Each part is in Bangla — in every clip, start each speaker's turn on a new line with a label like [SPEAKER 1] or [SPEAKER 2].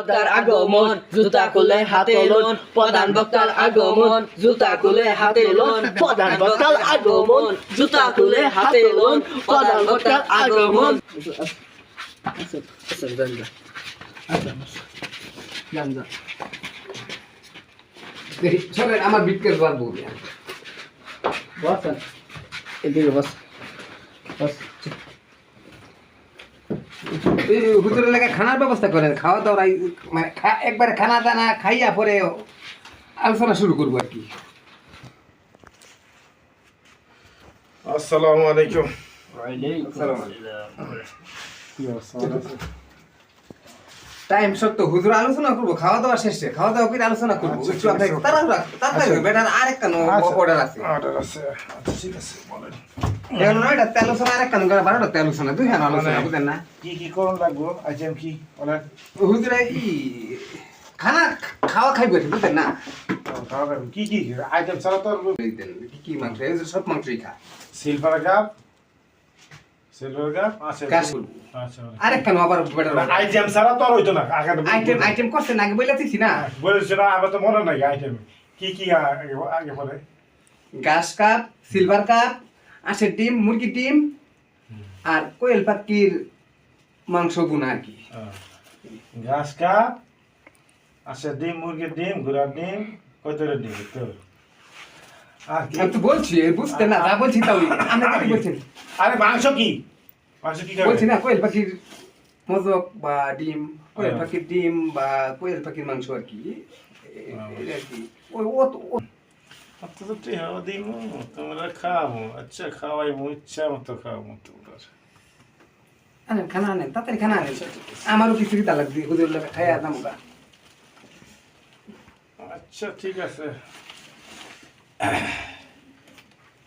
[SPEAKER 1] বক্তার আগমন জুতা খুলে হাতে লোন প্রধান বক্তার আগমন জুতা খুলে হাতে লোন প্রধান বক্তার আগমন জুতা খুলে হাতে লোন প্রধান বক্তার আগমন
[SPEAKER 2] আমার বিটকেট পারবো
[SPEAKER 1] এদিকে বস
[SPEAKER 2] হুজুরের লেগে খানার ব্যবস্থা করেন, খাওয়া দাওয়া মানে একবারে খানা দানা খাইয়া পরে আলোচনা শুরু করবো আর কি।
[SPEAKER 3] আসসালামু আলাইকুম।
[SPEAKER 2] টাইম সত্য হুজুর আলোচনা করবো, খাওয়া দাওয়া শেষে খাওয়া দাওয়া করে আলোচনা করবো। তাড়াতাড়ি বেটার আরেকটা অর্ডার আছে।
[SPEAKER 3] ঠিক আছে বলেন।
[SPEAKER 2] এখন নয়টাতে আলোচনা আরেকটা 12টাতে আলোচনা, দুই হান আলোচনা বুঝেন না।
[SPEAKER 3] কি করুন লাগবো আইটেম কি বলেন?
[SPEAKER 2] হুজুরে খানা খাওয়া খাইবে বুঝেন না।
[SPEAKER 3] কি আইটেম ছাড়া তো
[SPEAKER 2] কি মাংস সব মাংসই খা।
[SPEAKER 3] সিলভার কাপ আছে। আচ্ছা
[SPEAKER 2] আরেকটা আবার বেটার
[SPEAKER 3] আইটেম ছাড়া তো আর হইতো না।
[SPEAKER 2] আইটেম করছেন আগে বলেছি না,
[SPEAKER 3] বলেছি না, আমার তো মনে নাই আইটেম কি আগে পরে।
[SPEAKER 2] ঘাস কাপ, সিলভার কাপ, আঁশের ডিম, মুরগির ডিম আর কোয়েল পাখির মাংস গুনা আর কি।
[SPEAKER 3] ঘাস কাপ আছে, ডিম, মুরগির ডিম, ঘোড়ার ডিম, কয়তরের ডিম তো। আর কি
[SPEAKER 2] আমি তো বলছি বুঝতে না, যা বলছি তাও আমরা কি বলছেন।
[SPEAKER 3] আরে মাংস কি
[SPEAKER 2] বলছি না কোয়েল পাখির মজক বা ডিম, কোয়েল পাখির ডিম বা কোয়েল পাখির মাংস আর কি। এটা আর কি
[SPEAKER 3] তোমরা খাওয়াবো। আচ্ছা খাওয়াইবো, ইচ্ছা মতো খাওয়াবো তোমরা।
[SPEAKER 2] আনেন খানা আনেন, তাড়াতাড়ি খানা আনেন। আমারও কিছু কি তালাক দিয়ে হুজুর লাগে খাইয়া দাম গা।
[SPEAKER 3] আচ্ছা ঠিক আছে।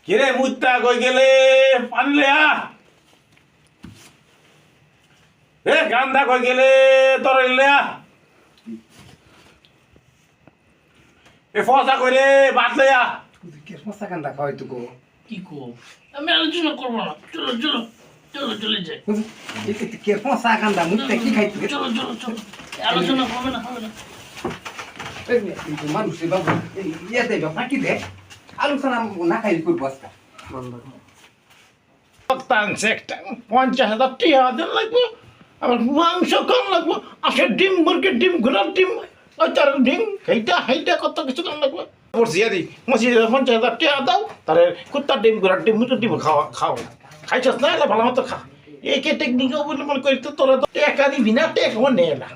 [SPEAKER 3] কিরে মুত্তা কই গেলে পানি লয়া? এ গান্দা কই গেলে তোর লয়া? এ ফসা কইরে বাত লয়া?
[SPEAKER 2] কে মশা কান্দা খাওয়াই তো গো।
[SPEAKER 4] কি কো আমি আলোচনা করবো না, চলো চলো চলো চলে যাই।
[SPEAKER 2] কে মশা কান্দা মুখটা কি খাইতে
[SPEAKER 4] চলো চলো চলো আলোচনা হবে না হবে না।
[SPEAKER 2] মানুষের বাবু ইয়ে দেবে ফাঁকি দে, আলোচনা না খাই করবো আজকে।
[SPEAKER 4] টানছে একটা 50,000 টাকা দেন লাগবো, আবার মাংস কম লাগবো, আসে ডিম, মুরগির ডিম, ঘোড়ার ডিম, তার ডিম সেইটা কত কিছু দাম লাগবে। বলছি 50,000 টাকা দাও, তাহলে কুত্তার ডিম, ঘোড়ার ডিম, মুরগির ডিম খাও খাইছস না, এলে ভালো মতো খা। একে টেকনিক বলে মনে করি তো তোরা তো টাকা দিবি না, টেক নেই না।